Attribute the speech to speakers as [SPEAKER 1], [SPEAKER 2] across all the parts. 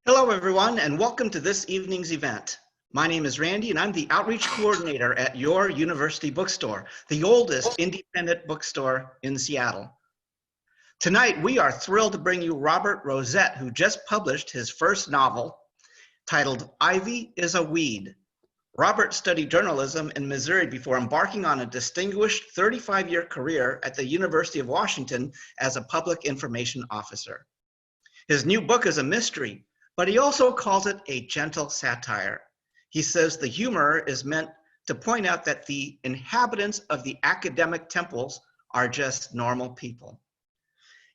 [SPEAKER 1] Hello, everyone, and welcome to this evening's event. My name is Randy, and I'm the Outreach Coordinator at your university bookstore, the oldest independent bookstore in Seattle. Tonight, we are thrilled to bring you Robert Roseth, who just published his first novel titled Ivy is a Weed. Robert studied journalism in Missouri before embarking on a distinguished 35-year career at the University of Washington as a public information officer. His new book is a mystery, but he also calls it a gentle satire. He says the humor is meant to point out that the inhabitants of the academic temples are just normal people.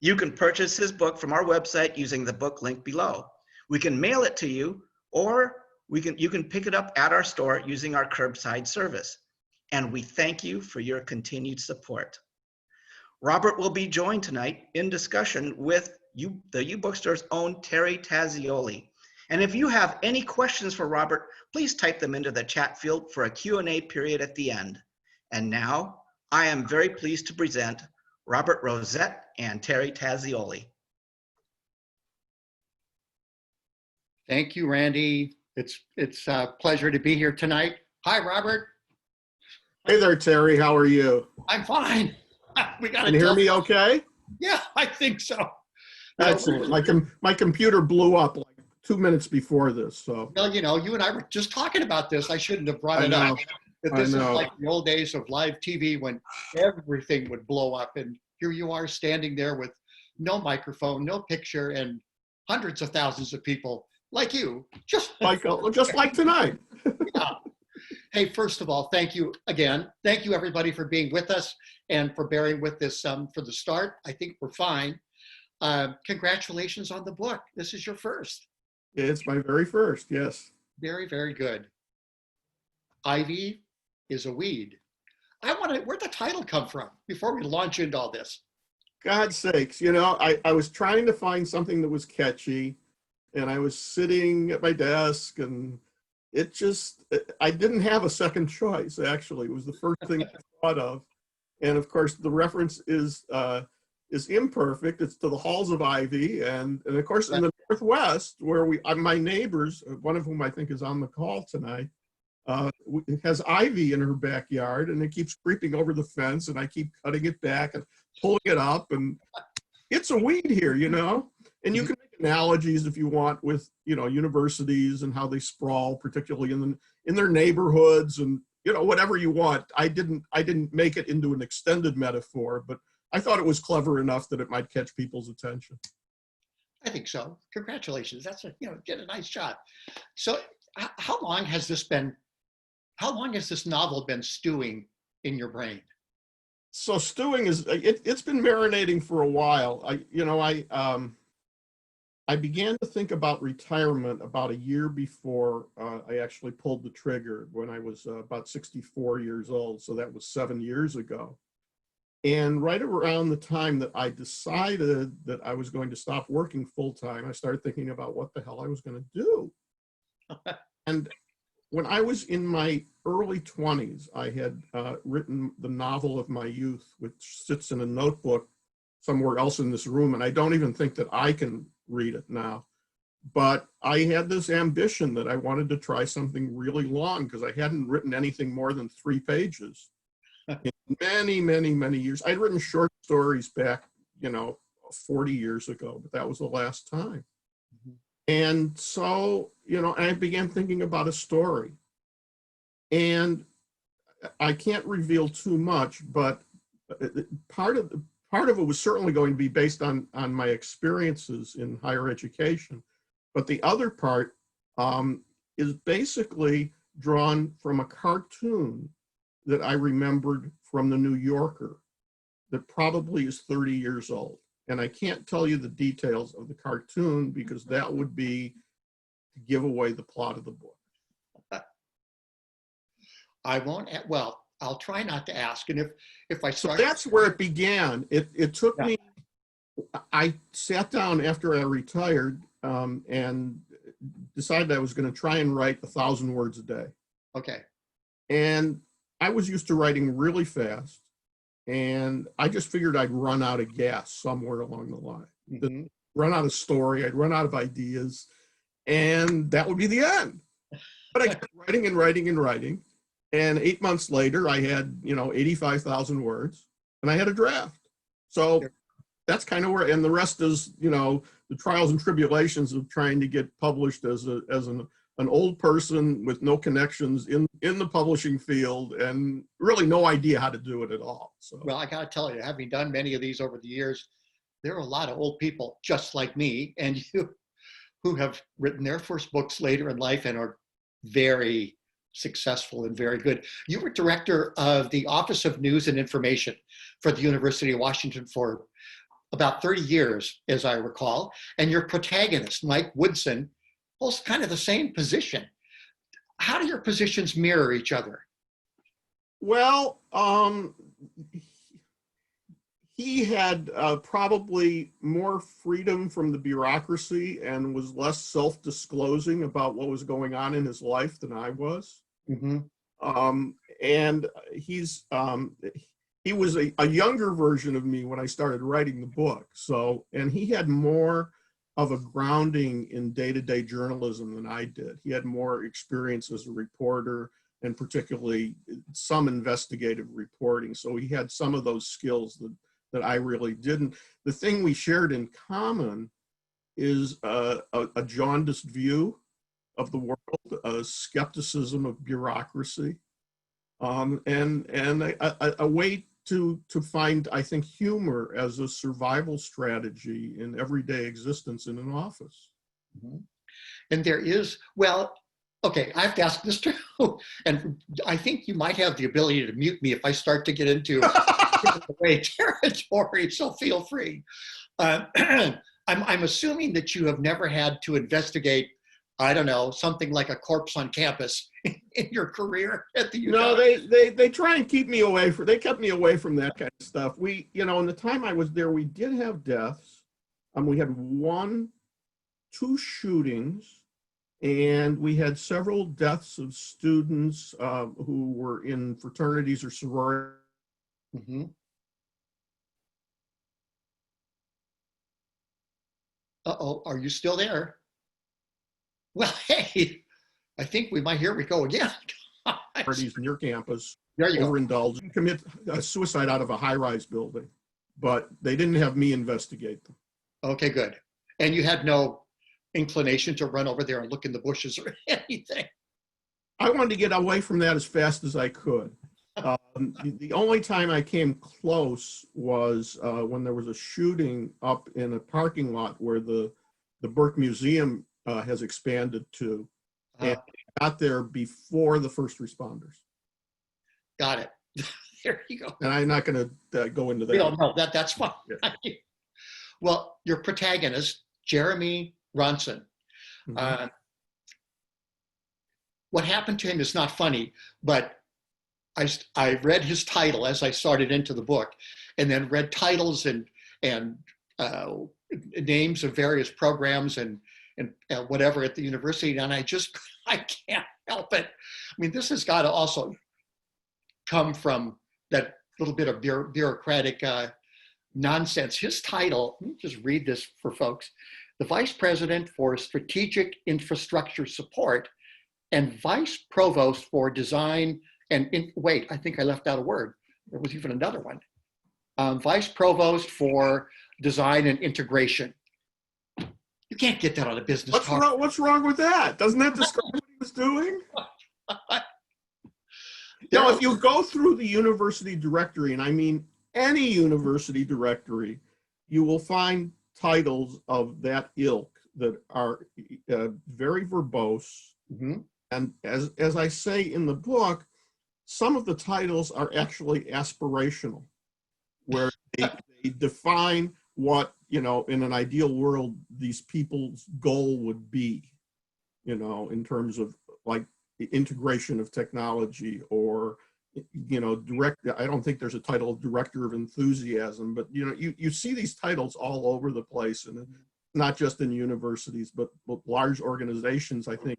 [SPEAKER 1] You can purchase his book from our website using the book link below. We can mail it to you, or you can pick it up at our store using our curbside service. And we thank you for your continued support. Robert will be joined tonight in discussion with the U Bookstore's own Terry Tazioli. And if you have any questions for Robert, please type them into the chat field for a Q&A period at the end. And now, I am very pleased to present Robert Roseth and Terry Tazioli.
[SPEAKER 2] Thank you, Randy. It's a pleasure to be here tonight. Hi, Robert.
[SPEAKER 3] Hey there, Terry. How are you?
[SPEAKER 2] I'm fine. We got.
[SPEAKER 3] Can you hear me okay?
[SPEAKER 2] Yeah, I think so.
[SPEAKER 3] Excellent. My computer blew up like 2 minutes before this. So.
[SPEAKER 2] Well, you know, you and I were just talking about this. I shouldn't have brought it up. But this is like the old days of live TV when everything would blow up, and here you are standing there with no microphone, no picture, and hundreds of thousands of people like you, just like
[SPEAKER 3] tonight.
[SPEAKER 2] Yeah. Hey, first of all, thank you again. Thank you, everybody, for being with us and for bearing with this for the start. I think we're fine. Congratulations on the book. This is your first.
[SPEAKER 3] It's my very first, yes.
[SPEAKER 2] Very, very good. Ivy is a weed. Where'd the title come from before we launch into all this?
[SPEAKER 3] God's sakes, you know, I was trying to find something that was catchy, and I was sitting at my desk, and I didn't have a second choice, actually. It was the first thing I thought of. And of course, the reference is imperfect. It's to the halls of ivy. And of course, in the Northwest, where my neighbors, one of whom I think is on the call tonight, has ivy in her backyard, and it keeps creeping over the fence, and I keep cutting it back and pulling it up, and it's a weed here, you know? And you can make analogies if you want with, you know, universities and how they sprawl, particularly in their neighborhoods, and, you know, whatever you want. I didn't make it into an extended metaphor, but I thought it was clever enough that it might catch people's attention.
[SPEAKER 2] I think so. Congratulations. That's get a nice shot. So how long has this novel been stewing in your brain?
[SPEAKER 3] So stewing it's been marinating for a while. I began to think about retirement about a year before I actually pulled the trigger, when I was about 64 years old. So that was 7 years ago. And right around the time that I decided that I was going to stop working full time, I started thinking about what the hell I was going to do. And when I was in my early 20s, I had written the novel of my youth, which sits in a notebook somewhere else in this room, and I don't even think that I can read it now. But I had this ambition that I wanted to try something really long, because I hadn't written anything more than 3 pages in many, many, many years. I'd written short stories back, 40 years ago, but that was the last time. Mm-hmm. And so, I began thinking about a story. And I can't reveal too much, but part of it was certainly going to be based on my experiences in higher education. But the other part is basically drawn from a cartoon that I remembered from the New Yorker that probably is 30 years old. And I can't tell you the details of the cartoon because that would be to give away the plot of the book.
[SPEAKER 2] I won't, well, I'll try not to ask. And if I start.
[SPEAKER 3] So that's where it began. It took me, I sat down after I retired and decided I was going to try and write 1,000 words a day.
[SPEAKER 2] Okay.
[SPEAKER 3] And I was used to writing really fast, and I just figured I'd run out of gas somewhere along the line.
[SPEAKER 2] Mm-hmm.
[SPEAKER 3] run out of story, I'd run out of ideas, and that would be the end. But I kept writing and writing and writing. And 8 months later, I had, 85,000 words, and I had a draft. So that's kind of where, and the rest is, the trials and tribulations of trying to get published as an old person with no connections in the publishing field and really no idea how to do it at all. So,
[SPEAKER 2] well, I got to tell you, having done many of these over the years, there are a lot of old people just like me and you who have written their first books later in life and are very successful and very good. You were director of the Office of News and Information for the University of Washington for about 30 years, as I recall, and your protagonist, Mike Woodsen, holds kind of the same position. How do your positions mirror each other?
[SPEAKER 3] Well, he had probably more freedom from the bureaucracy and was less self-disclosing about what was going on in his life than I was.
[SPEAKER 2] Mm-hmm.
[SPEAKER 3] And he was a younger version of me when I started writing the book. So, and he had more of a grounding in day-to-day journalism than I did. He had more experience as a reporter and particularly some investigative reporting. So he had some of those skills that I really didn't. The thing we shared in common is a jaundiced view of the world, a skepticism of bureaucracy, and a way to find, I think, humor as a survival strategy in everyday existence in an office.
[SPEAKER 2] Mm-hmm. And there is, well, okay, I have to ask this too, and I think you might have the ability to mute me if I start to get into away territory, so feel free. I'm assuming that you have never had to investigate, I don't know, something like a corpse on campus in your career at the university.
[SPEAKER 3] No, they try and keep me away they kept me away from that kind of stuff. We, in the time I was there, we did have deaths. We had 2 shootings, and we had several deaths of students who were in fraternities or sororities.
[SPEAKER 2] Mm-hmm. Uh-oh, are you still there? Well, hey, I think here we go again.
[SPEAKER 3] Parties near campus,
[SPEAKER 2] there you
[SPEAKER 3] overindulged, and commit suicide out of a high-rise building, but they didn't have me investigate them.
[SPEAKER 2] Okay, good. And you had no inclination to run over there and look in the bushes or anything?
[SPEAKER 3] I wanted to get away from that as fast as I could. The only time I came close was when there was a shooting up in a parking lot where the Burke Museum has expanded to, and I got there before the first responders.
[SPEAKER 2] Got it. There you go.
[SPEAKER 3] And I'm not going to go into that.
[SPEAKER 2] We don't know that. That's fine.
[SPEAKER 3] Yeah.
[SPEAKER 2] Well, your protagonist, Jeremy Ronson.
[SPEAKER 3] Mm-hmm.
[SPEAKER 2] What happened to him is not funny, but I read his title as I started into the book, and then read titles and names of various programs and whatever at the university, and I can't help it. I mean, this has got to also come from that little bit of bureaucratic nonsense. His title, let me just read this for folks: the Vice President for Strategic Infrastructure Support and Vice Provost for Design wait, I think I left out a word. There was even another one. Vice Provost for Design and Integration. You can't get that on a business card.
[SPEAKER 3] What's wrong with that? Doesn't that describe what he was doing? Now, if you go through the university directory, and I mean any university directory, you will find titles of that ilk that are very verbose.
[SPEAKER 2] Mm-hmm.
[SPEAKER 3] And as I say in the book, some of the titles are actually aspirational, where they define what, in an ideal world, these people's goal would be, in terms of like the integration of technology or, I don't think there's a title of director of enthusiasm, but, you see these titles all over the place, and not just in universities, but large organizations, I think,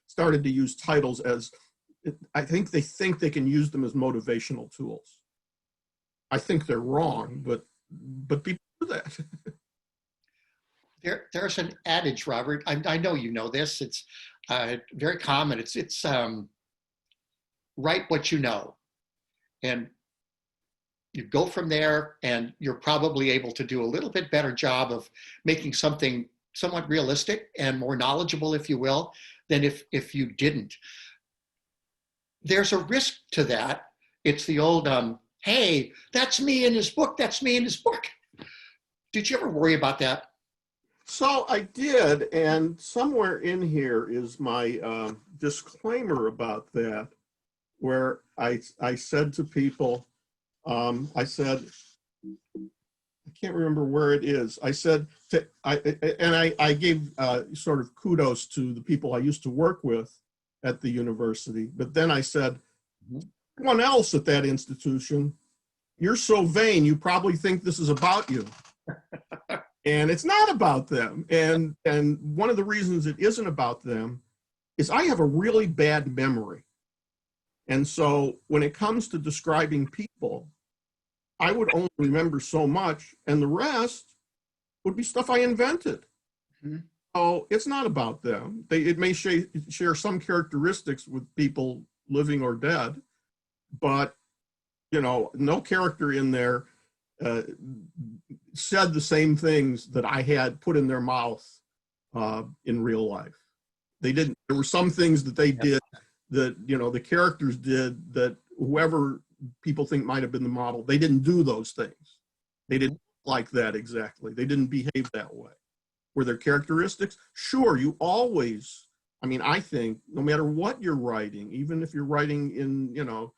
[SPEAKER 3] started to use titles as, I think they can use them as motivational tools. I think they're wrong, but people do that.
[SPEAKER 2] There's an adage, Robert. I know you know this. It's very common. It's write what you know, and you go from there, and you're probably able to do a little bit better job of making something somewhat realistic and more knowledgeable, if you will, than if you didn't. There's a risk to that. It's the old, hey, that's me in his book. That's me in his book. Did you ever worry about that?
[SPEAKER 3] So I did, and somewhere in here is my disclaimer about that, where I said to people, I said, I can't remember where it is. I said, I gave sort of kudos to the people I used to work with at the university, but then I said, everyone else at that institution, you're so vain, you probably think this is about you. And it's not about them. And one of the reasons it isn't about them is I have a really bad memory. And so when it comes to describing people, I would only remember so much, and the rest would be stuff I invented. Mm-hmm. So it's not about them. It may share some characteristics with people living or dead, but no character in there said the same things that I had put in their mouth in real life. They didn't. There were some things that they did that the characters did that whoever people think might have been the model, they didn't do those things. They didn't like that exactly. They didn't behave that way. Were there characteristics? Sure, you always. I think no matter what you're writing, even if you're writing in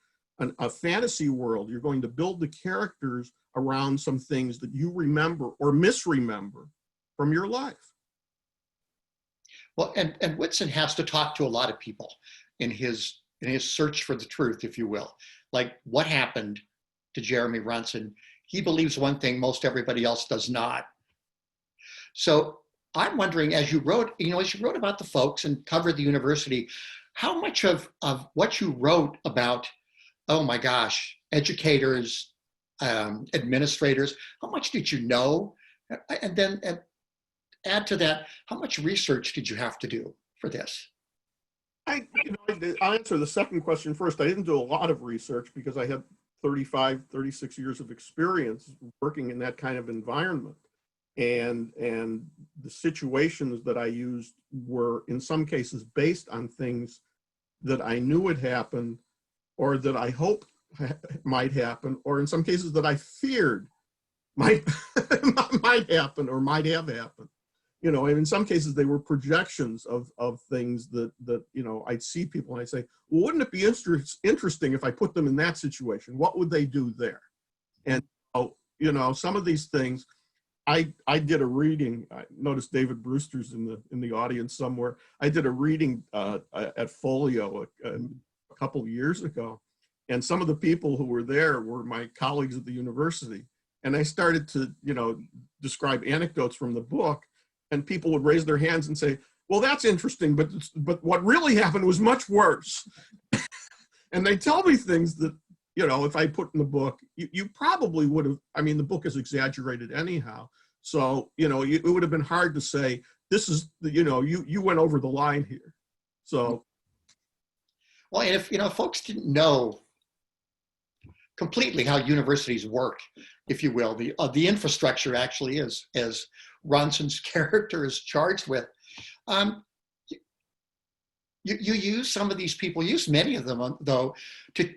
[SPEAKER 3] a fantasy world, you're going to build the characters around some things that you remember or misremember from your life.
[SPEAKER 2] Well, and Woodsen has to talk to a lot of people in his search for the truth, if you will. Like, what happened to Jeremy Ronson? He believes one thing most everybody else does not. So I'm wondering, as you wrote about the folks and covered the university, how much of what you wrote about, oh my gosh, educators, administrators, how much did you know? And then add to that, how much research did you have to do for this?
[SPEAKER 3] I'll answer the second question first. I didn't do a lot of research because I had 35, 36 years of experience working in that kind of environment. And the situations that I used were in some cases based on things that I knew would happen or that I hoped might happen, or in some cases that I feared might happen or might have happened. And in some cases they were projections of things that I'd see people and I'd say, well, wouldn't it be interesting if I put them in that situation? What would they do there? And some of these things, I did a reading. I noticed David Brewster's in the audience somewhere. I did a reading at Folio a couple of years ago, and some of the people who were there were my colleagues at the university. And I started to describe anecdotes from the book, and people would raise their hands and say, well, that's interesting, but what really happened was much worse. And they tell me things that, if I put in the book, you probably would have, the book is exaggerated anyhow. So, it would have been hard to say, this is, you went over the line here. So.
[SPEAKER 2] Well, and if folks didn't know completely how universities work, if you will, the infrastructure actually is, as Ronson's character is charged with. You use some of these people, use many of them, though, to,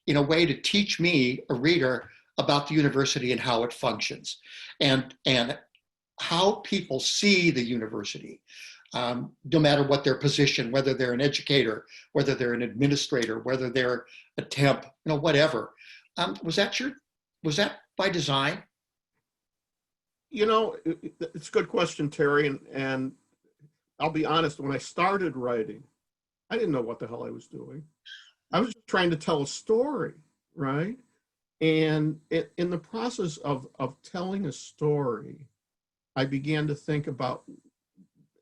[SPEAKER 2] in a way, to teach me, a reader, about the university and how it functions, and how people see the university, no matter what their position, whether they're an educator, whether they're an administrator, whether they're a temp, whatever. Was that by design?
[SPEAKER 3] It's a good question, Terry, and I'll be honest, when I started writing, I didn't know what the hell I was doing. I was just trying to tell a story, right? And in the process of telling a story, I began to think about,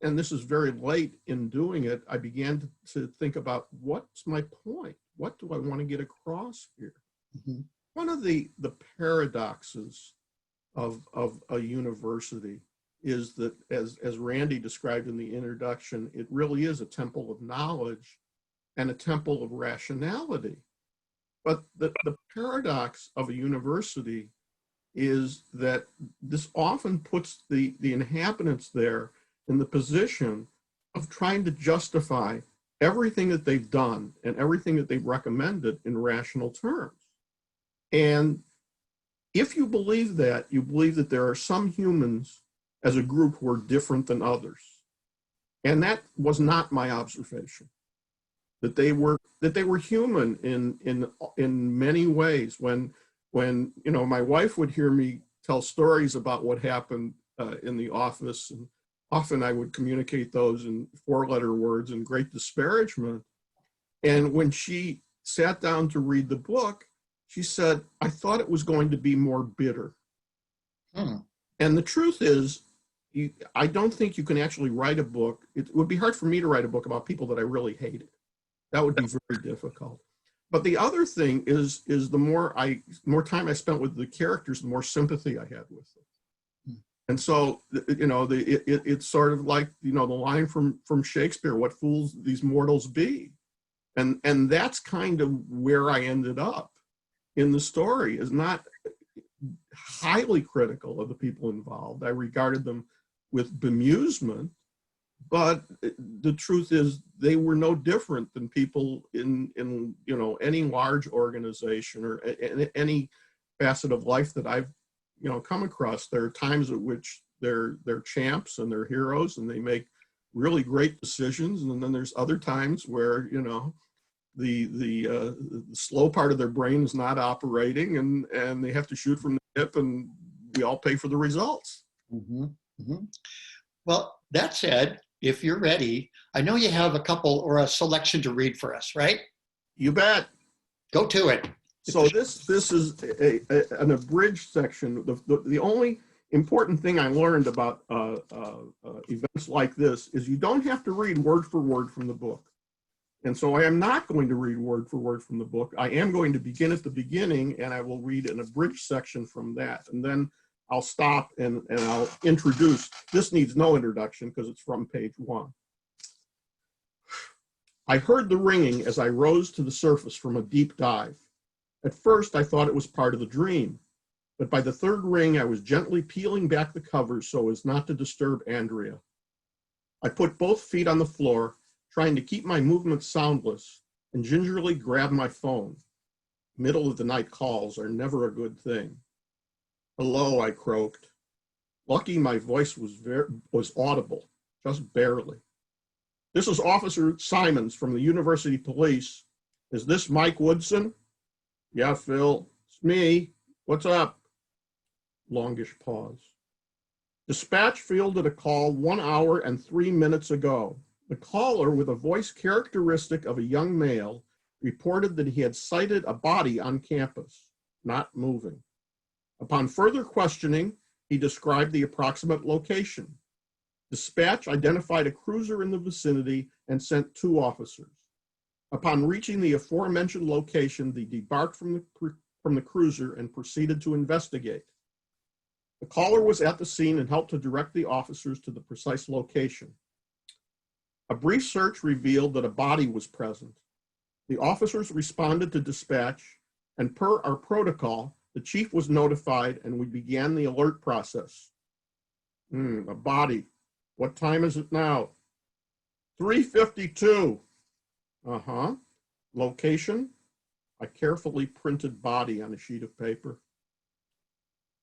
[SPEAKER 3] and this is very late in doing it, I began to think about, what's my point? What do I want to get across here? Mm-hmm. One of the paradoxes of a university is that, as Randy described in the introduction, it really is a temple of knowledge and a temple of rationality. But the paradox of a university is that this often puts the inhabitants there in the position of trying to justify everything that they've done and everything that they've recommended in rational terms. And if you believe that, you believe that there are some humans as a group who are different than others. And that was not my observation. That they were human in many ways. When you know, my wife would hear me tell stories about what happened in the office, and often I would communicate those in 4-letter words in great disparagement. And when she sat down to read the book, she said, I thought it was going to be more bitter. And the truth is, I don't think you can actually write a book. It would be hard for me to write a book about people that I really hated. That would be very difficult. But the other thing is the more time I spent with the characters, the more sympathy I had with them. And so, you know, it's sort of like, you know, the line from Shakespeare, what fools these mortals be. And that's kind of where I ended up in the story, is not highly critical of the people involved. I regarded them with bemusement, but the truth is they were no different than people in you know, any large organization or any facet of life that I've, you know, come across. There are times at which they're champs and they're heroes and they make really great decisions, and then there's other times where, you know, the slow part of their brain is not operating, and they have to shoot from the hip, and we all pay for the results.
[SPEAKER 2] Well, that said, if you're ready, I know you have a couple or a selection to read for us, right?
[SPEAKER 3] You bet.
[SPEAKER 2] Go to it.
[SPEAKER 3] So this is an abridged section. The only important thing I learned about events like this is you don't have to read word for word from the book. And so I am not going to read word for word from the book. I am going to begin at the beginning, and I will read an abridged section from that. And then I'll stop and I'll introduce. This needs no introduction because it's from page 1. I heard the ringing as I rose to the surface from a deep dive. At first, I thought it was part of the dream, but by the third ring, I was gently peeling back the covers so as not to disturb Andrea. I put both feet on the floor, trying to keep my movements soundless, and gingerly grabbed my phone. Middle of the night calls are never a good thing. Hello, I croaked. Lucky my voice was audible, just barely. This is Officer Simons from the University Police. Is this Mike Woodsen? Yeah, Phil, it's me. What's up? Longish pause. Dispatch fielded a call 1 hour and 3 minutes ago. The caller, with a voice characteristic of a young male, reported that he had sighted a body on campus, not moving. Upon further questioning, he described the approximate location. Dispatch identified a cruiser in the vicinity and sent 2 officers. Upon reaching the aforementioned location, they debarked from the cruiser and proceeded to investigate. The caller was at the scene and helped to direct the officers to the precise location. A brief search revealed that a body was present. The officers responded to dispatch, and per our protocol, the chief was notified and we began the alert process. A body. What time is it now? 3:52. Location? I carefully printed body on a sheet of paper.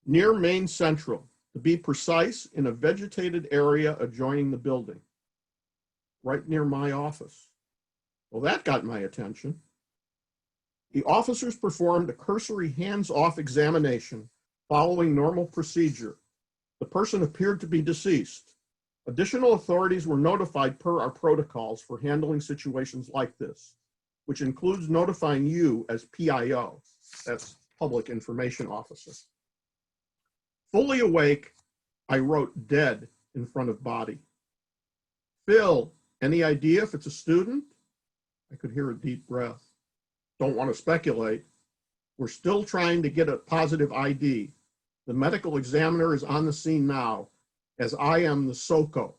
[SPEAKER 3] Near Main Central, to be precise, in a vegetated area adjoining the building. Right near my office. Well, that got my attention. The officers performed a cursory hands-off examination following normal procedure. The person appeared to be deceased. Additional authorities were notified per our protocols for handling situations like this, which includes notifying you as PIO, that's Public Information Officer. Fully awake, I wrote dead in front of body. Phil, any idea if it's a student? I could hear a deep breath. Don't want to speculate. We're still trying to get a positive ID. The medical examiner is on the scene now, as I am the SOCO,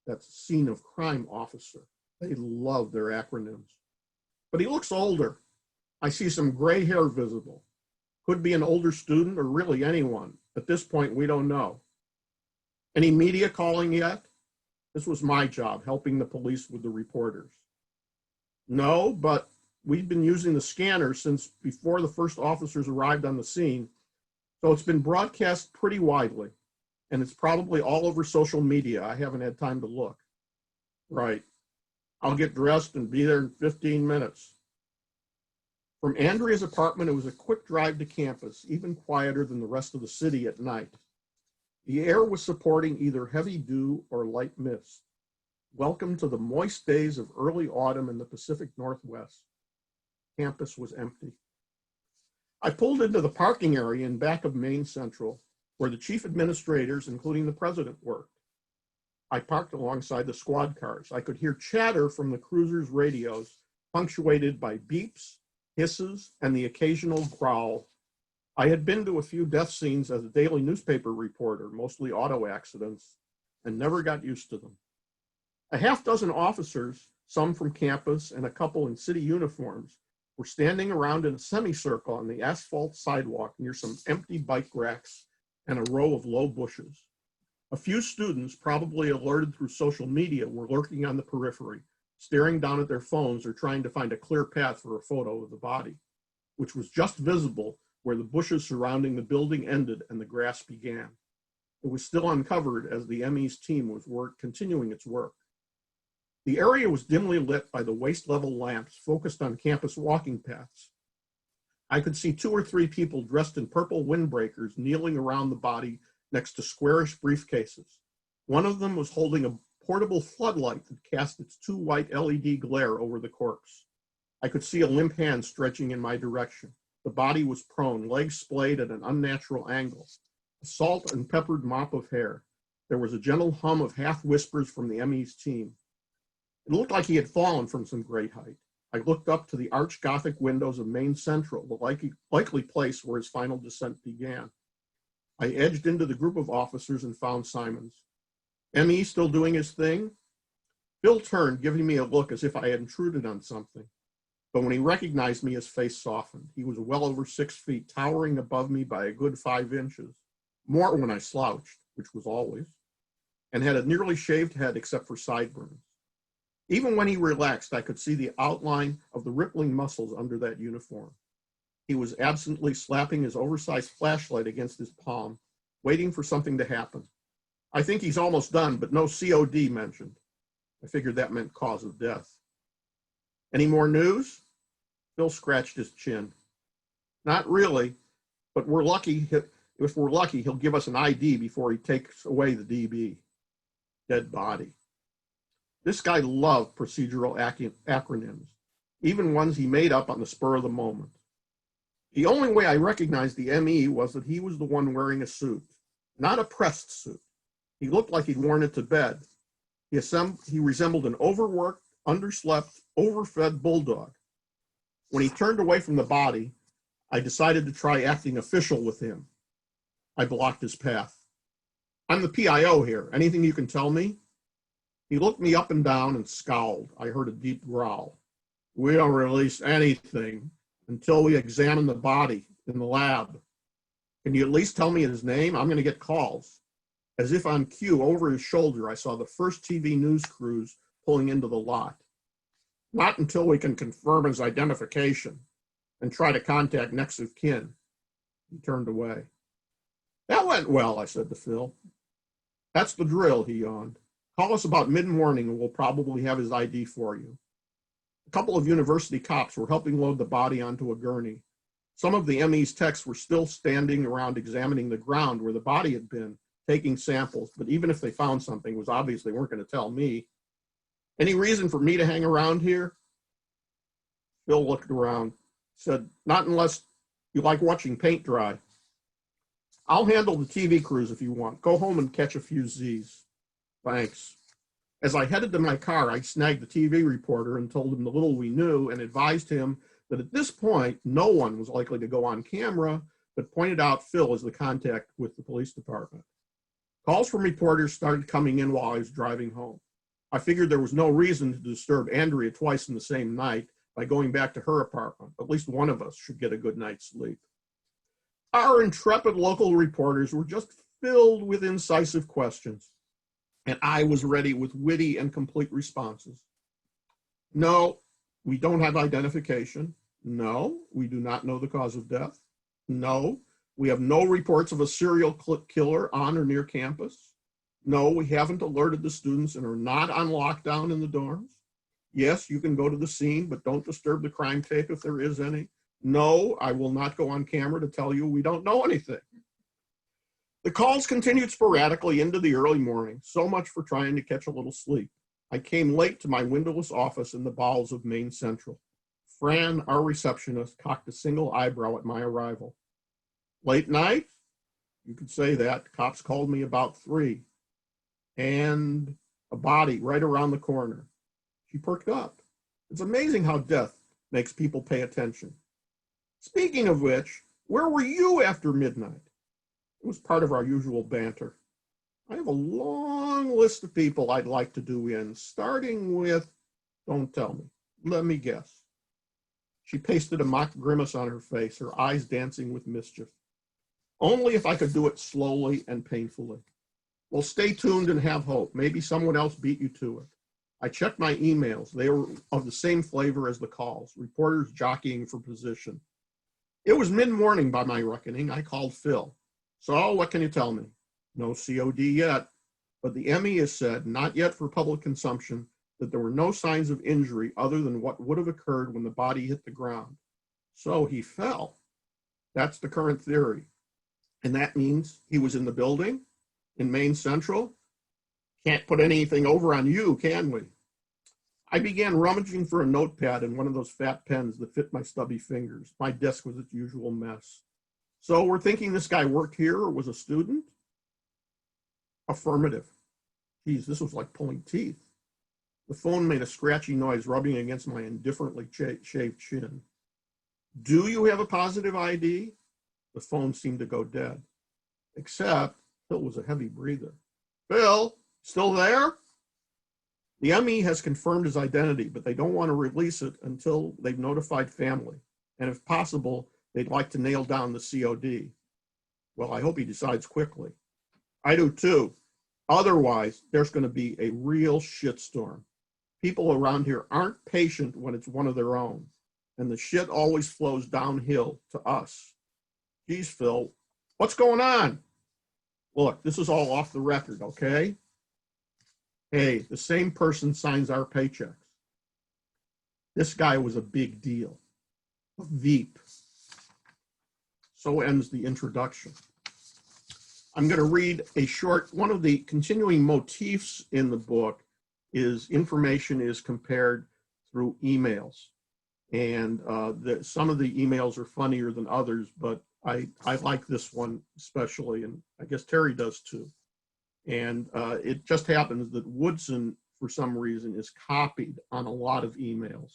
[SPEAKER 3] that's scene of crime officer. They love their acronyms. But he looks older. I see some gray hair visible. Could be an older student or really anyone. At this point, we don't know. Any media calling yet? This was my job, helping the police with the reporters. No, but we've been using the scanner since before the first officers arrived on the scene, so it's been broadcast pretty widely, and it's probably all over social media. I haven't had time to look. Right. I'll get dressed and be there in 15 minutes. From Andrea's apartment, it was a quick drive to campus, even quieter than the rest of the city at night. The air was supporting either heavy dew or light mist. Welcome to the moist days of early autumn in the Pacific Northwest. Campus was empty. I pulled into the parking area in back of Main Central, where the chief administrators, including the president, worked. I parked alongside the squad cars. I could hear chatter from the cruisers' radios, punctuated by beeps, hisses, and the occasional growl. I had been to a few death scenes as a daily newspaper reporter, mostly auto accidents, and never got used to them. A half dozen officers, some from campus and a couple in city uniforms, were standing around in a semicircle on the asphalt sidewalk near some empty bike racks and a row of low bushes. A few students, probably alerted through social media, were lurking on the periphery, staring down at their phones or trying to find a clear path for a photo of the body, which was just visible where the bushes surrounding the building ended and the grass began. It was still uncovered as the ME's team was continuing its work. The area was dimly lit by the waist-level lamps focused on campus walking paths. I could see 2 or 3 people dressed in purple windbreakers kneeling around the body next to squarish briefcases. One of them was holding a portable floodlight that cast its 2 white LED glare over the corpse. I could see a limp hand stretching in my direction. The body was prone, legs splayed at an unnatural angle. A salt and peppered mop of hair. There was a gentle hum of half whispers from the ME's team. It looked like he had fallen from some great height. I looked up to the arched Gothic windows of Main Central, the likely place where his final descent began. I edged into the group of officers and found Simons. ME still doing his thing? Phil turned, giving me a look as if I had intruded on something. But when he recognized me, his face softened. He was well over 6 feet, towering above me by a good 5 inches. More when I slouched, which was always, and had a nearly shaved head except for sideburns. Even when he relaxed, I could see the outline of the rippling muscles under that uniform. He was absently slapping his oversized flashlight against his palm, waiting for something to happen. I think he's almost done, but no COD mentioned. I figured that meant cause of death. Any more news? Phil scratched his chin. Not really, but if we're lucky, he'll give us an ID before he takes away the DB. Dead body. This guy loved procedural acronyms, even ones he made up on the spur of the moment. The only way I recognized the ME was that he was the one wearing a suit, not a pressed suit. He looked like he'd worn it to bed. He resembled an overworked, underslept, overfed bulldog. When he turned away from the body, I decided to try acting official with him. I blocked his path. I'm the PIO here. Anything you can tell me? He looked me up and down and scowled. I heard a deep growl. We don't release anything until we examine the body in the lab. Can you at least tell me his name? I'm going to get calls. As if on cue, over his shoulder, I saw the first TV news crews pulling into the lot. Not until we can confirm his identification and try to contact next of kin. He turned away. That went well, I said to Phil. That's the drill, he yawned. Call us about mid-morning and we'll probably have his ID for you. A couple of university cops were helping load the body onto a gurney. Some of the ME's techs were still standing around examining the ground where the body had been, taking samples, but even if they found something, it was obvious they weren't going to tell me. Any reason for me to hang around here? Phil looked around, said, not unless you like watching paint dry. I'll handle the TV crews if you want. Go home and catch a few Z's. Thanks. As I headed to my car, I snagged the TV reporter and told him the little we knew and advised him that at this point, no one was likely to go on camera, but pointed out Phil as the contact with the police department. Calls from reporters started coming in while I was driving home. I figured there was no reason to disturb Andrea twice in the same night by going back to her apartment. At least one of us should get a good night's sleep. Our intrepid local reporters were just filled with incisive questions, and I was ready with witty and complete responses. No, we don't have identification. No, we do not know the cause of death. No, we have no reports of a serial killer on or near campus. No, we haven't alerted the students and are not on lockdown in the dorms. Yes, you can go to the scene, but don't disturb the crime tape if there is any. No, I will not go on camera to tell you we don't know anything. The calls continued sporadically into the early morning, so much for trying to catch a little sleep. I came late to my windowless office in the bowels of Maine Central. Fran, our receptionist, cocked a single eyebrow at my arrival. Late night? You could say that. Cops called me about 3. And a body right around the corner. She perked up. It's amazing how death makes people pay attention. Speaking of which, where were you after midnight? It was part of our usual banter. I have a long list of people I'd like to do in, starting with, don't tell me, let me guess. She pasted a mock grimace on her face, her eyes dancing with mischief. Only if I could do it slowly and painfully. Well, stay tuned and have hope. Maybe someone else beat you to it. I checked my emails. They were of the same flavor as the calls, reporters jockeying for position. It was mid-morning by my reckoning. I called Phil. So what can you tell me? No COD yet, but the ME has said, not yet for public consumption, that there were no signs of injury other than what would have occurred when the body hit the ground. So he fell. That's the current theory. And that means he was in the building, in Maine Central. Can't put anything over on you, can we? I began rummaging for a notepad and one of those fat pens that fit my stubby fingers. My desk was its usual mess. So we're thinking this guy worked here or was a student? Affirmative. Geez, this was like pulling teeth. The phone made a scratchy noise rubbing against my indifferently shaved chin. Do you have a positive ID? The phone seemed to go dead. Except Phil was a heavy breather. Phil, still there? The ME has confirmed his identity, but they don't want to release it until they've notified family. And if possible, they'd like to nail down the COD. Well, I hope he decides quickly. I do too. Otherwise, there's going to be a real shitstorm. People around here aren't patient when it's one of their own. And the shit always flows downhill to us. Geez, Phil, what's going on? Look, this is all off the record, okay? Hey, the same person signs our paychecks. This guy was a big deal. A Veep. So ends the introduction. I'm going to read a short, one of the continuing motifs in the book is information is compared through emails. And some of the emails are funnier than others, but I like this one especially, and I guess Terry does too. And it just happens that Woodsen, for some reason, is copied on a lot of emails.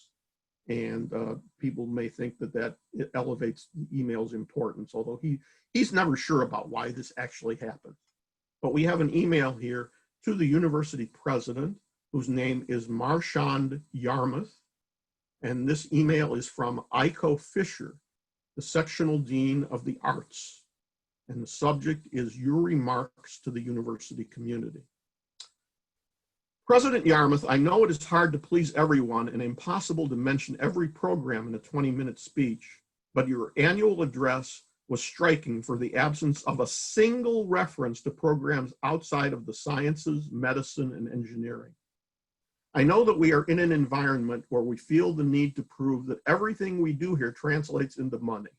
[SPEAKER 3] And people may think that it elevates the email's importance, although he's never sure about why this actually happened. But we have an email here to the university president, whose name is Marchand Yarmouth. And this email is from Iko Fisher, the sectional dean of the arts. And the subject is your remarks to the university community. President Yarmouth, I know it is hard to please everyone and impossible to mention every program in a 20-minute speech, but your annual address was striking for the absence of a single reference to programs outside of the sciences, medicine, and engineering. I know that we are in an environment where we feel the need to prove that everything we do here translates into money,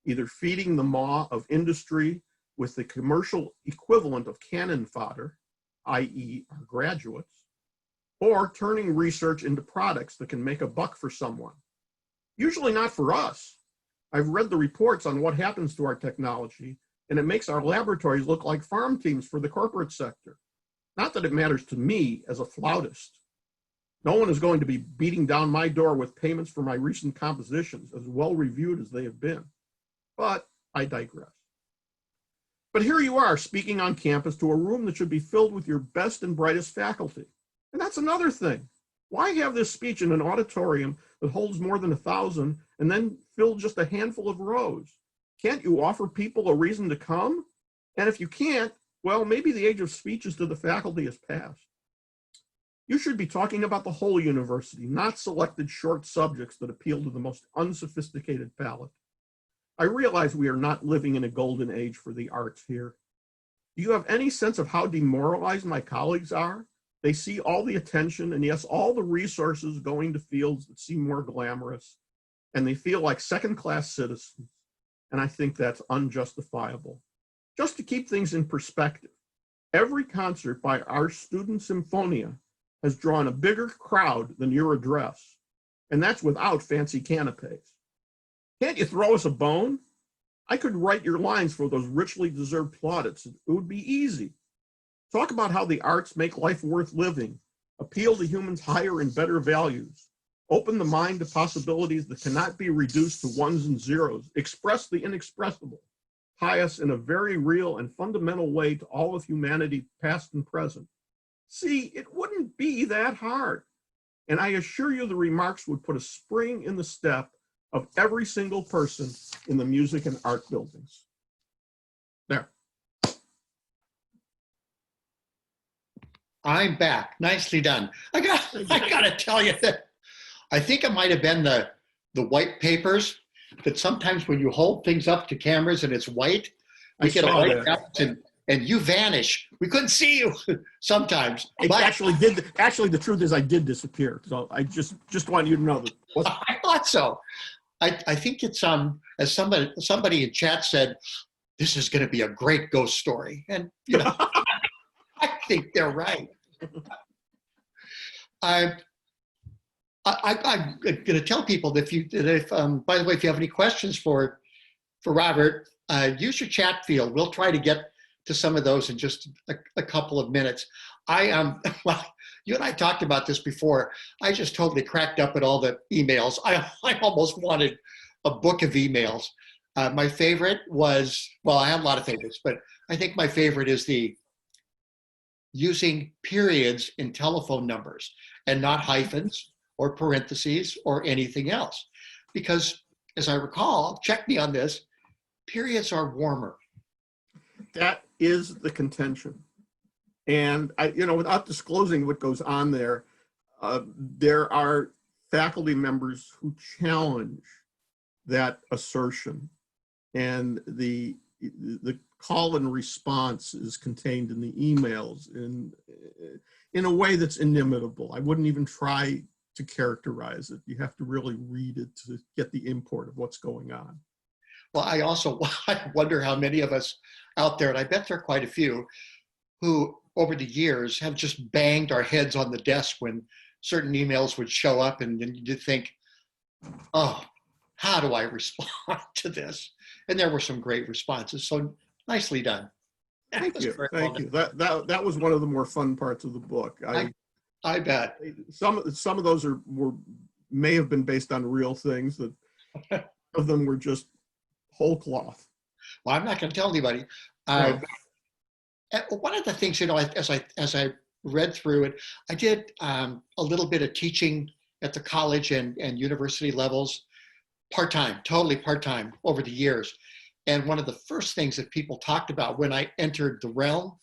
[SPEAKER 3] either feeding the maw of industry with the commercial equivalent of cannon fodder, i.e. our graduates, or turning research into products that can make a buck for someone. Usually not for us. I've read the reports on what happens to our technology, and it makes our laboratories look like farm teams for the corporate sector. Not that it matters to me as a flautist. No one is going to be beating down my door with payments for my recent compositions, as well reviewed as they have been. But I digress. But here you are speaking on campus to a room that should be filled with your best and brightest faculty. And that's another thing. Why have this speech in an auditorium that holds more than 1,000 and then fill just a handful of rows? Can't you offer people a reason to come? And if you can't, well, maybe the age of speeches to the faculty has passed. You should be talking about the whole university, not selected short subjects that appeal to the most unsophisticated palate. I realize we are not living in a golden age for the arts here. Do you have any sense of how demoralized my colleagues are? They see all the attention and, yes, all the resources going to fields that seem more glamorous, and they feel like second-class citizens, and I think that's unjustifiable. Just to keep things in perspective, every concert by our student symphonia has drawn a bigger crowd than your address, and that's without fancy canapes. Can't you throw us a bone? I could write your lines for those richly deserved plaudits. It would be easy. Talk about how the arts make life worth living, appeal to humans' higher and better values, open the mind to possibilities that cannot be reduced to ones and zeros, express the inexpressible, tie us in a very real and fundamental way to all of humanity, past and present. See, it wouldn't be that hard. And I assure you the remarks would put a spring in the step of every single person in the music and art buildings. There.
[SPEAKER 2] I'm back. Nicely done. I gotta tell you that I think it might have been the white papers that sometimes when you hold things up to cameras and it's white, we get a white balance and you vanish. We couldn't see you sometimes.
[SPEAKER 3] Actually, the truth is I did disappear. So I just want you to know that.
[SPEAKER 2] I thought so. I think it's as somebody in chat said, this is going to be a great ghost story, and you know, I think they're right. I'm going to tell people that if by the way, if you have any questions for Robert, use your chat field. We'll try to get to some of those in just a couple of minutes. Well, you and I talked about this before. I just totally cracked up at all the emails. I almost wanted a book of emails. My favorite was, well, I have a lot of favorites, but I think my favorite is the using periods in telephone numbers and not hyphens or parentheses or anything else. Because as I recall, check me on this, periods are warmer.
[SPEAKER 3] That is the contention. And without disclosing what goes on there, there are faculty members who challenge that assertion, and the call and response is contained in the emails in a way that's inimitable. I wouldn't even try to characterize it. You have to really read it to get the import of what's going on.
[SPEAKER 2] Well, I wonder how many of us out there, and I bet there are quite a few, who over the years have just banged our heads on the desk when certain emails would show up, and then you'd think, oh, how do I respond to this? And there were some great responses. So nicely done.
[SPEAKER 3] Thank you. Thank you. That was one of the more fun parts of the book.
[SPEAKER 2] I bet.
[SPEAKER 3] Some of those may have been based on real things. That some of them were just whole cloth.
[SPEAKER 2] Well, I'm not going to tell anybody.
[SPEAKER 3] Right.
[SPEAKER 2] One of the things, as I read through it, I did a little bit of teaching at the college and university levels, part-time, totally part-time over the years. And one of the first things that people talked about when I entered the realm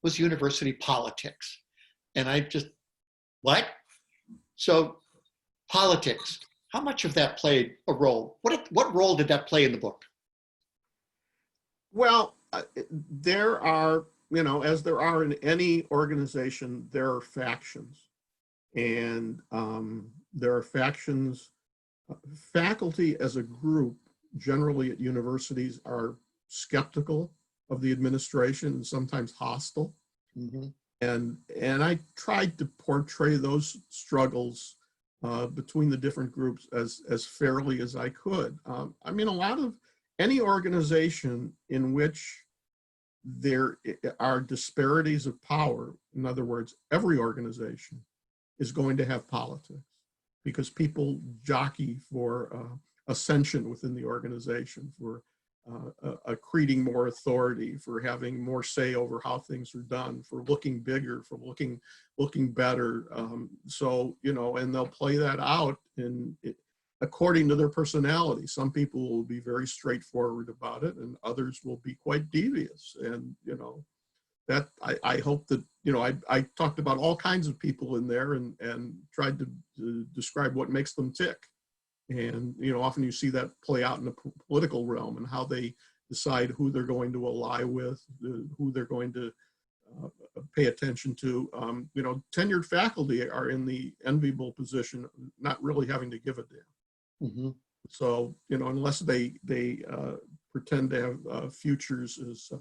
[SPEAKER 2] was university politics. And I just, what? So politics, how much of that played a role? What role did that play in the book?
[SPEAKER 3] Well, there are, as there are in any organization, there are factions. And there are factions. Faculty as a group, generally at universities, are skeptical of the administration and sometimes hostile. Mm-hmm. And I tried to portray those struggles between the different groups as fairly as I could. I mean, a lot of any organization in which there are disparities of power, in other words, every organization is going to have politics, because people jockey for ascension within the organization, for accreting more authority, for having more say over how things are done, for looking bigger, for looking better. So, you know, and they'll play that out according to their personality. Some people will be very straightforward about it, and others will be quite devious. And, you know, that I hope that, you know, I talked about all kinds of people in there and tried to describe what makes them tick. And, you know, often you see that play out in the political realm and how they decide who they're going to ally with, who they're going to pay attention to. You know, tenured faculty are in the enviable position of not really having to give a damn.
[SPEAKER 2] Mm-hmm.
[SPEAKER 3] So, you know, unless they pretend to have futures as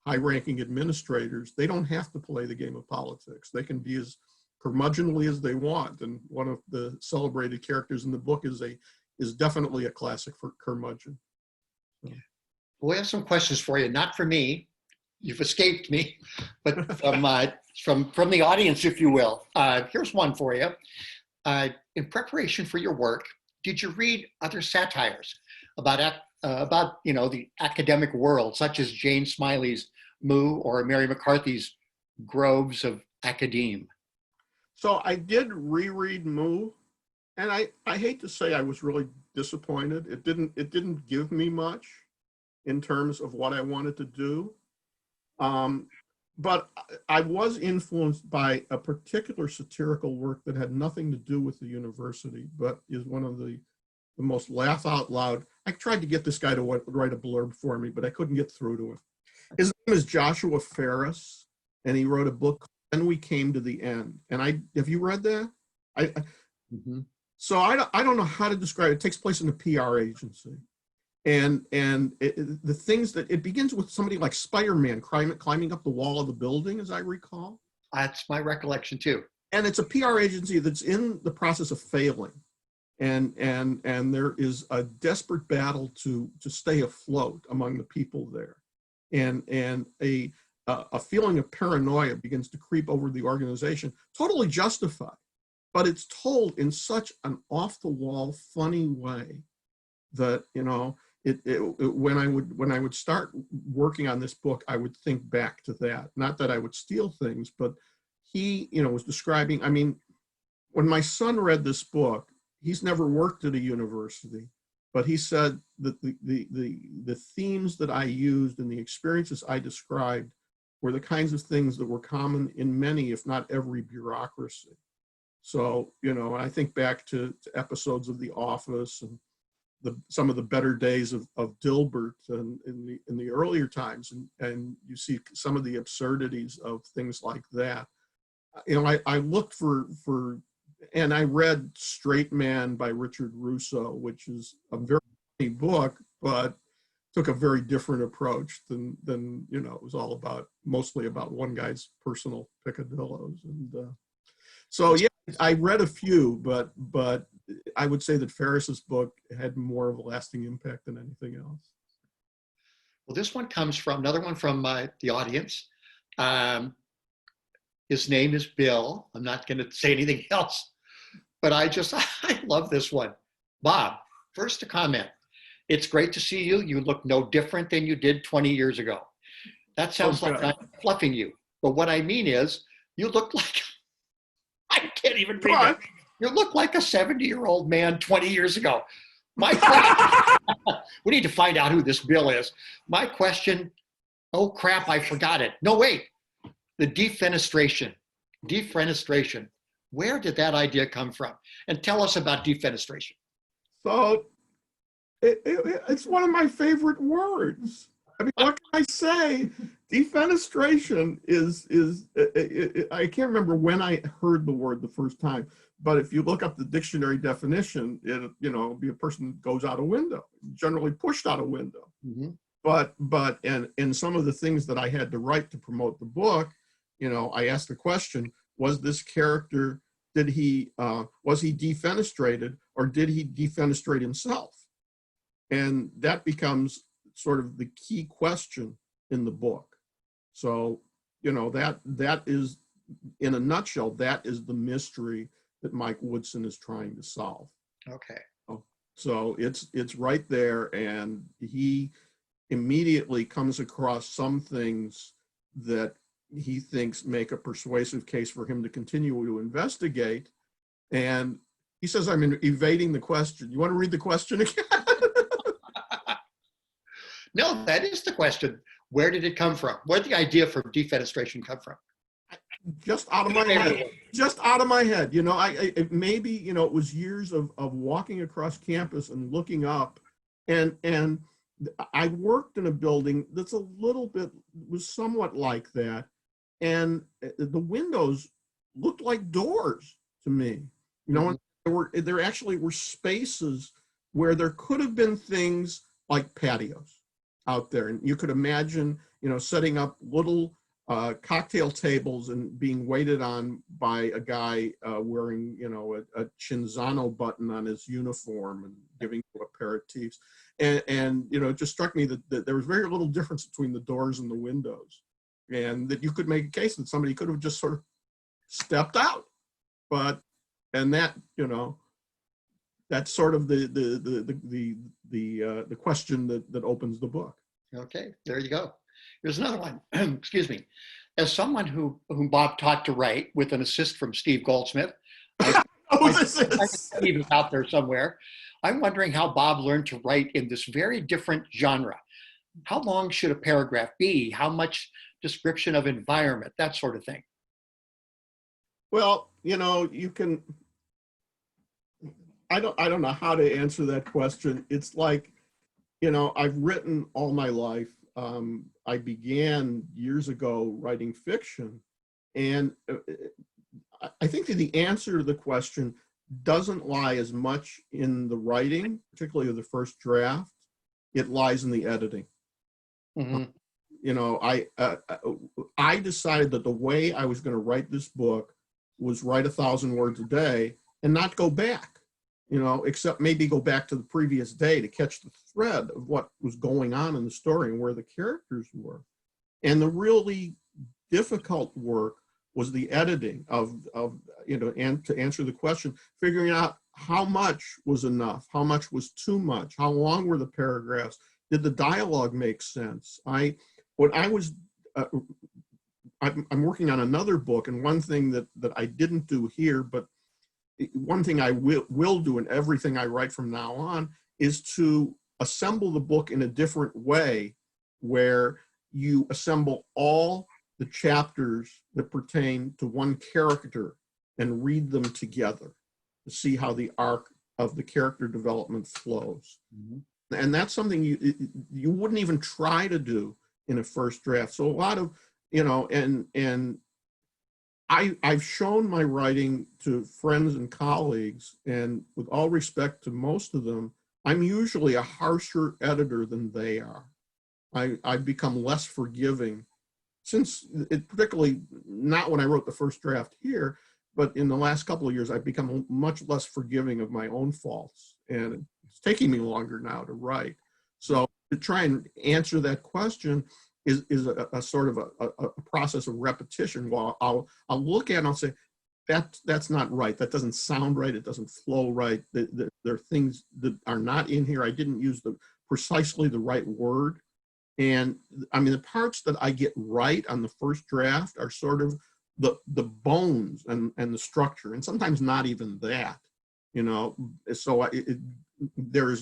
[SPEAKER 3] high-ranking administrators, they don't have to play the game of politics. They can be as curmudgeonly as they want. And one of the celebrated characters in the book is definitely a classic for curmudgeon. So.
[SPEAKER 2] We have some questions for you, not for me. You've escaped me, but from the audience, if you will. Here's one for you. In preparation for your work, did you read other satires about you know, the academic world, such as Jane Smiley's Moo or Mary McCarthy's Groves of Academe?
[SPEAKER 3] So I did reread Moo, and I hate to say I was really disappointed. It didn't give me much in terms of what I wanted to do. But I was influenced by a particular satirical work that had nothing to do with the university, but is one of the most laugh out loud. I tried to get this guy to write a blurb for me, but I couldn't get through to him. His name is Joshua Ferris, and he wrote a book called Then We Came to the End. And have you read that?
[SPEAKER 2] Mm-hmm.
[SPEAKER 3] So I don't know how to describe it. It takes place in a PR agency. And the things that it begins with somebody like Spider-Man climbing up the wall of the building, as I recall.
[SPEAKER 2] That's my recollection too.
[SPEAKER 3] And it's a PR agency that's in the process of failing. And there is a desperate battle to stay afloat among the people there. And a feeling of paranoia begins to creep over the organization, totally justified. But it's told in such an off-the-wall, funny way that, you know, when I would start working on this book, I would think back to that. Not that I would steal things, but he, you know, was describing. I mean, when my son read this book, he's never worked at a university, but he said that the themes that I used and the experiences I described were the kinds of things that were common in many, if not every, bureaucracy. So, you know, I think back to episodes of The Office and some of the better days of Dilbert and in the earlier times, and you see some of the absurdities of things like that. You know, I looked for and I read Straight Man by Richard Russo, which is a very funny book, but took a very different approach than you know, it was all mostly about one guy's personal peccadillos. And so yeah, I read a few, but I would say that Ferris's book had more of a lasting impact than anything else.
[SPEAKER 2] Well, this one comes from another one from the audience. His name is Bill. I'm not going to say anything else, but I love this one. Bob, first a comment. It's great to see you. You look no different than you did 20 years ago. That sounds like I'm fluffing you. But what I mean is, you look like, I can't even read it. You look like a 70-year-old man 20 years ago. My question, we need to find out who this Bill is. My question, oh crap, I forgot it. No, wait, the defenestration. Defenestration. Where did that idea come from? And tell us about defenestration.
[SPEAKER 3] So it's one of my favorite words. I mean, what can I say? Defenestration is I can't remember when I heard the word the first time, but if you look up the dictionary definition, it'll be a person that goes out a window, generally pushed out a window.
[SPEAKER 2] Mm-hmm.
[SPEAKER 3] But in some of the things that I had to write to promote the book, you know, I asked the question, was this character, was he defenestrated, or did he defenestrate himself? And that becomes sort of the key question in the book. So, you know, that is, in a nutshell, that is the mystery that Mike Woodsen is trying to solve.
[SPEAKER 2] Okay.
[SPEAKER 3] So it's right there, and he immediately comes across some things that he thinks make a persuasive case for him to continue to investigate. And he says, I'm evading the question. You want to read the question again?
[SPEAKER 2] No, that is the question. Where did it come from? Where did the idea for defenestration come from?
[SPEAKER 3] Just out of my head. Just out of my head. You know, maybe, you know, it was years of walking across campus and looking up, and I worked in a building that's a little bit, was somewhat like that. And the windows looked like doors to me. You know, there actually were spaces where there could have been things like patios out there. And you could imagine, you know, setting up little cocktail tables and being waited on by a guy wearing, you know, a Cinzano button on his uniform and giving aperitifs. And you know, it just struck me that there was very little difference between the doors and the windows, and that you could make a case that somebody could have just sort of stepped out. But, and that, you know, that's sort of the question that opens the book.
[SPEAKER 2] Okay, there you go. Here's another one. Excuse me. As someone whom Bob taught to write with an assist from Steve Goldsmith, Steve is out there somewhere. I'm wondering how Bob learned to write in this very different genre. How long should a paragraph be? How much description of environment? That sort of thing.
[SPEAKER 3] Well, you know, you can. I don't know how to answer that question. It's like, you know, I've written all my life. I began years ago writing fiction, and I think that the answer to the question doesn't lie as much in the writing, particularly of the first draft. It lies in the editing.
[SPEAKER 2] Mm-hmm.
[SPEAKER 3] You know, I decided that the way I was going to write this book was write 1,000 words a day and not go back. You know, except maybe go back to the previous day to catch the thread of what was going on in the story and where the characters were. And the really difficult work was the editing of you know, and to answer the question, figuring out how much was enough, how much was too much, how long were the paragraphs, did the dialogue make sense? I'm working on another book, and one thing that I didn't do here, but one thing I will do in everything I write from now on is to assemble the book in a different way, where you assemble all the chapters that pertain to one character and read them together to see how the arc of the character development flows. Mm-hmm. And that's something you wouldn't even try to do in a first draft. So a lot of, you know, and I've shown my writing to friends and colleagues, and with all respect to most of them, I'm usually a harsher editor than they are. I've become less forgiving since, particularly not when I wrote the first draft here, but in the last couple of years, I've become much less forgiving of my own faults, and it's taking me longer now to write. So to try and answer that question is a sort of a process of repetition. While I'll look at it and I'll say, that's not right. That doesn't sound right. It doesn't flow right. There are things that are not in here. I didn't use precisely the right word. And I mean, the parts that I get right on the first draft are sort of the bones and the structure, and sometimes not even that, you know. So there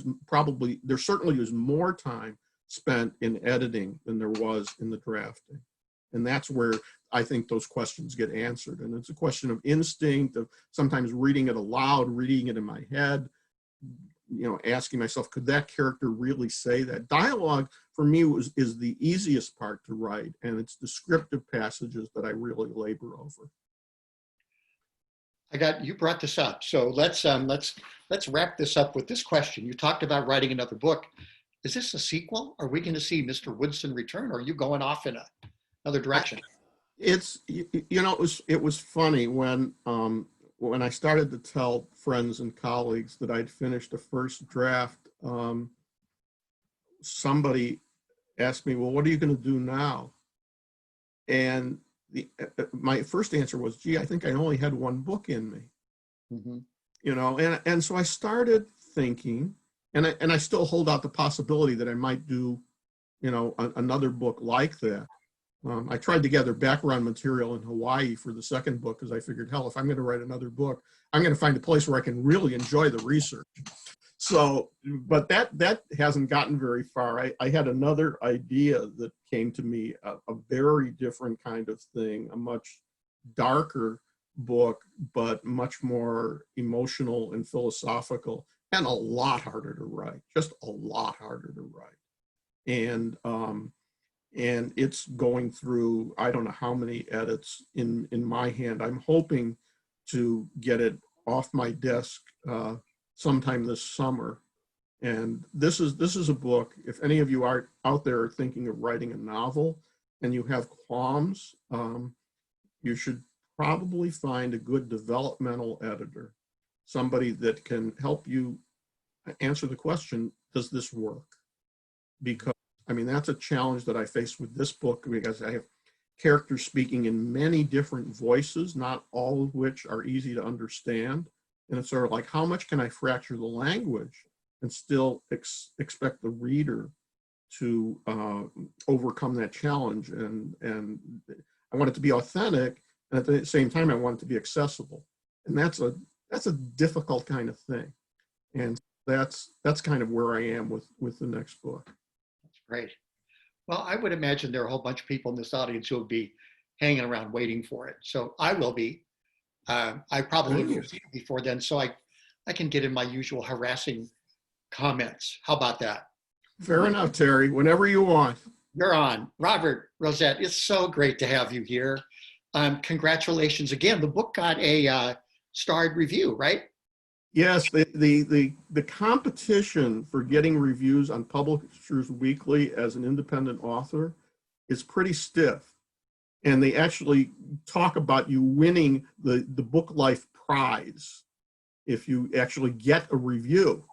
[SPEAKER 3] certainly is more time spent in editing than there was in the drafting. And that's where I think those questions get answered. And it's a question of instinct, of sometimes reading it aloud, reading it in my head, you know, asking myself, could that character really say that? Dialogue for me is the easiest part to write, and it's descriptive passages that I really labor over.
[SPEAKER 2] You brought this up. So let's wrap this up with this question. You talked about writing another book. Is this a sequel? Are we going to see Mr. Woodsen return, or are you going off in another direction?
[SPEAKER 3] It's, you know, it was funny when I started to tell friends and colleagues that I'd finished a first draft. Somebody asked me, well, what are you going to do now? And my first answer was, gee, I think I only had one book in me. Mm-hmm. You know, and so I started thinking, and I still hold out the possibility that I might do another book like that. I tried to gather background material in Hawaii for the second book because I figured, hell, if I'm going to write another book, I'm going to find a place where I can really enjoy the research. So, but that hasn't gotten very far. I had another idea that came to me, a very different kind of thing, a much darker book, but much more emotional and philosophical, and a lot harder to write, just a lot harder to write. And it's going through, I don't know how many edits in my hand. I'm hoping to get it off my desk sometime this summer. And this is a book, if any of you are out there thinking of writing a novel and you have qualms, you should probably find a good developmental editor, somebody that can help you answer the question, does this work? Because, I mean, that's a challenge that I face with this book, because I have characters speaking in many different voices, not all of which are easy to understand. And it's sort of like, how much can I fracture the language and still expect the reader to overcome that challenge? And I want it to be authentic, and at the same time, I want it to be accessible. And that's a difficult kind of thing. And that's kind of where I am with the next book.
[SPEAKER 2] That's great. Well, I would imagine there are a whole bunch of people in this audience who will be hanging around waiting for it. So I will be. I probably will see it before then, so I can get in my usual harassing comments. How about that?
[SPEAKER 3] Fair enough, Terry. Whenever you want.
[SPEAKER 2] You're on. Robert, Roseth, it's so great to have you here. Congratulations again. The book got a starred review, right?
[SPEAKER 3] Yes, the competition for getting reviews on Publishers Weekly as an independent author is pretty stiff. And they actually talk about you winning the Book Life Prize if you actually get a review,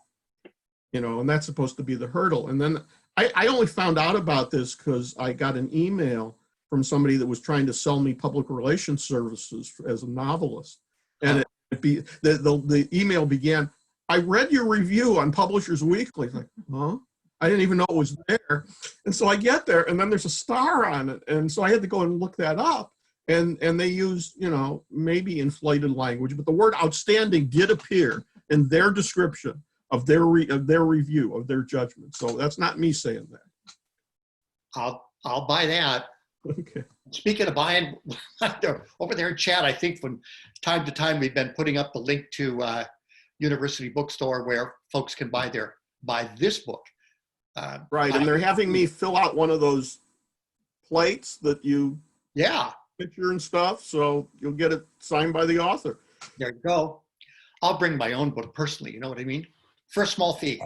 [SPEAKER 3] and that's supposed to be the hurdle. And then I only found out about this because I got an email from somebody that was trying to sell me public relations services as a novelist. And the email began, I read your review on Publishers Weekly. Like, huh? I didn't even know it was there. And so I get there, and then there's a star on it. And so I had to go and look that up. And they used, maybe inflated language, but the word outstanding did appear in their description of their review, of their judgment. So that's not me saying that.
[SPEAKER 2] I'll buy that.
[SPEAKER 3] Okay.
[SPEAKER 2] Speaking of buying, over there in chat, I think from time to time we've been putting up the link to University Bookstore where folks can buy this book.
[SPEAKER 3] Right, and they're having me fill out one of those plates that you picture and stuff, so you'll get it signed by the author.
[SPEAKER 2] There you go. I'll bring my own book personally, you know what I mean? For a small fee.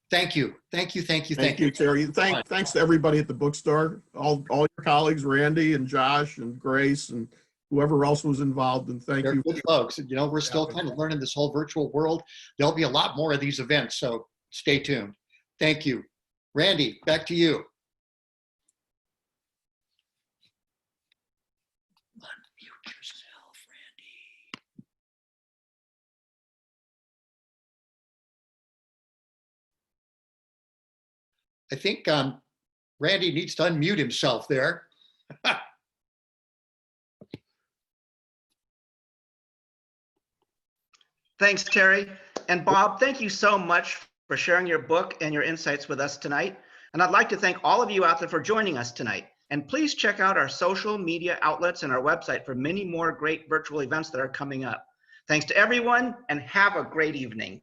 [SPEAKER 2] Thank you. Thank you,
[SPEAKER 3] Terry. Thanks to everybody at the bookstore, all your colleagues, Randy and Josh and Grace and whoever else was involved, and thank you.
[SPEAKER 2] Good folks. We're still kind of learning this whole virtual world. There'll be a lot more of these events, so stay tuned. Thank you. Randy, back to you. Unmute yourself, Randy. I think Randy needs to unmute himself there.
[SPEAKER 1] Thanks, Terry. And Bob, thank you so much for sharing your book and your insights with us tonight. And I'd like to thank all of you out there for joining us tonight. And please check out our social media outlets and our website for many more great virtual events that are coming up. Thanks to everyone, and have a great evening.